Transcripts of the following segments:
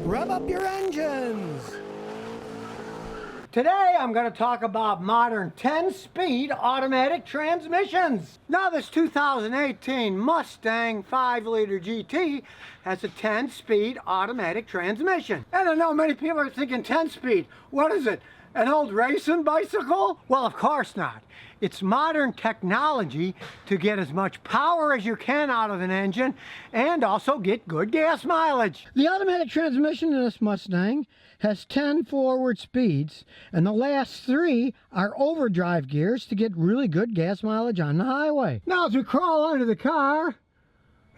rev up your engines. Today I'm going to talk about modern 10-speed automatic transmissions. Now this 2018 Mustang 5-liter GT has a 10-speed automatic transmission. And I know many people are thinking 10-speed, what is it? An old racing bicycle? Well, of course not. It's modern technology to get as much power as you can out of an engine and also get good gas mileage. The automatic transmission in this Mustang has 10 forward speeds, and the last 3 are overdrive gears to get really good gas mileage on the highway. Now as we crawl under the car,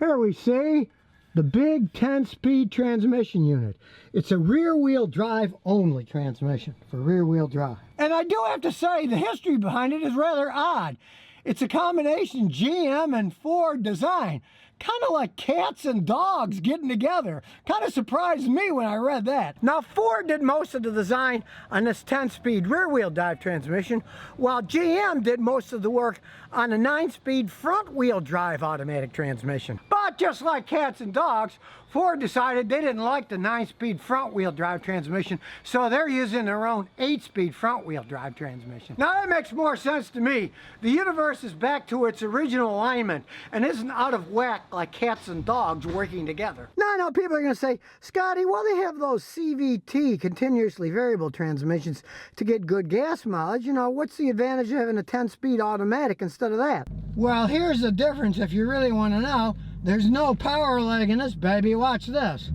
here we see the big 10-speed transmission unit. It's a rear-wheel drive only transmission for rear-wheel drive. And I do have to say the history behind it is rather odd. It's a combination GM and Ford design. Kind of like cats and dogs getting together. Kind of surprised me when I read that. Now Ford did most of the design on this 10-speed rear-wheel drive transmission, while GM did most of the work on a 9-speed front-wheel drive automatic transmission. But just like cats and dogs, Ford decided they didn't like the 9-speed front-wheel drive transmission, so they're using their own 8-speed front-wheel drive transmission. Now that makes more sense to me. The universe is back to its original alignment and isn't out of whack like cats and dogs working together. Now I know people are going to say, Scotty, well they have those CVT, continuously variable transmissions, to get good gas mileage. You know, what's the advantage of having a 10-speed automatic instead of that? Well, here's the difference if you really want to know. There's no power lag in this baby. Watch this.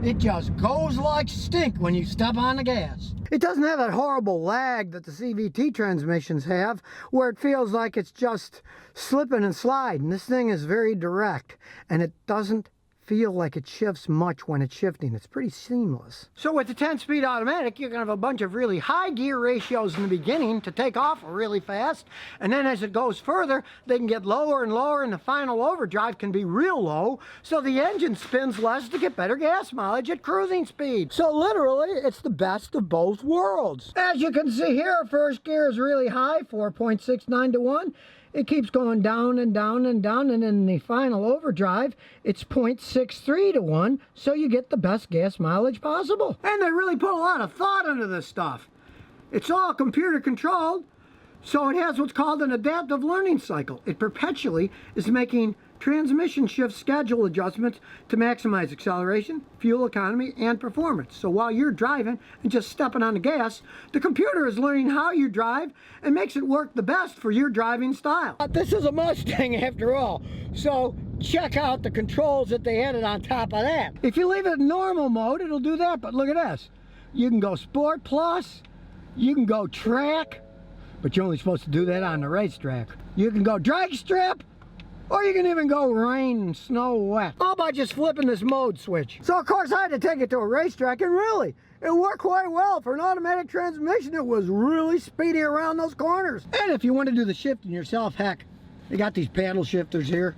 It just goes like stink when you step on the gas. It doesn't have that horrible lag that the CVT transmissions have, where it feels like it's just slipping and sliding. This thing is very direct, and it doesn't feel like it shifts much when it's shifting. It's pretty seamless. So with the 10-speed automatic, you're going to have a bunch of really high gear ratios in the beginning to take off really fast, and then as it goes further, they can get lower and lower, and the final overdrive can be real low, so the engine spins less to get better gas mileage at cruising speed. So literally, it's the best of both worlds. As you can see here, first gear is really high, 4.69 to 1. It keeps going down and down and down, and in the final overdrive, it's 0.63 to 1, so you get the best gas mileage possible. And they really put a lot of thought into this stuff. It's all computer controlled, so it has what's called an adaptive learning cycle. It perpetually is making transmission shift schedule adjustments to maximize acceleration, fuel economy, and performance. So while you're driving and just stepping on the gas, the computer is learning how you drive and makes it work the best for your driving style. This is a Mustang after all, so check out the controls that they added on top of that. If you leave it in normal mode, it'll do that, but look at this. You can go Sport Plus, you can go Track, but you're only supposed to do that on the racetrack. You can go Drag Strip, or you can even go rain and snow wet. All by just flipping this mode switch. So of course I had to take it to a racetrack, and really, it worked quite well. For an automatic transmission, it was really speedy around those corners. And if you want to do the shifting yourself, heck, they got these paddle shifters here.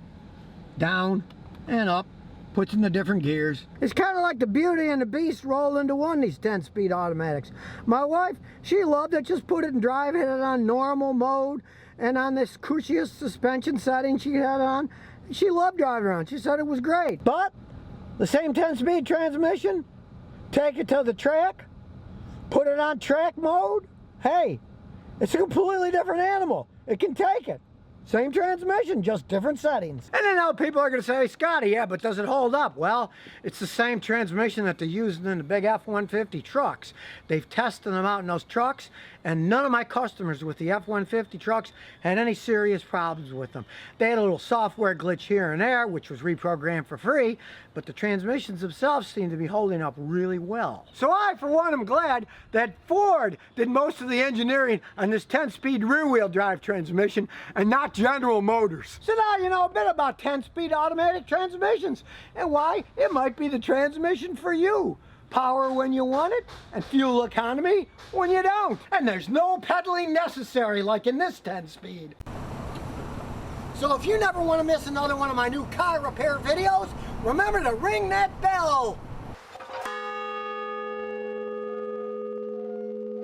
Down and up, puts in the different gears. It's kind of like the Beauty and the Beast roll into one, these 10-speed automatics. My wife, she loved it. Just put it in drive, hit it on normal mode, and on this cushiest suspension setting she had on, she loved driving around. She said it was great. But the same 10-speed transmission, take it to the track, put it on track mode, hey, it's a completely different animal. It can take it. Same transmission, just different settings. And I know people are going to say, Scotty, yeah, but does it hold up? Well, it's the same transmission that they're using in the big F-150 trucks. They've tested them out in those trucks, and none of my customers with the F-150 trucks had any serious problems with them. They had a little software glitch here and there, which was reprogrammed for free, but the transmissions themselves seem to be holding up really well. So I, for one, am glad that Ford did most of the engineering on this 10-speed rear-wheel drive transmission and not General Motors. So now you know a bit about 10-speed automatic transmissions and why it might be the transmission for you. Power when you want it, and fuel economy when you don't. And there's no pedaling necessary like in this 10-speed. So if you never want to miss another one of my new car repair videos, remember to ring that bell.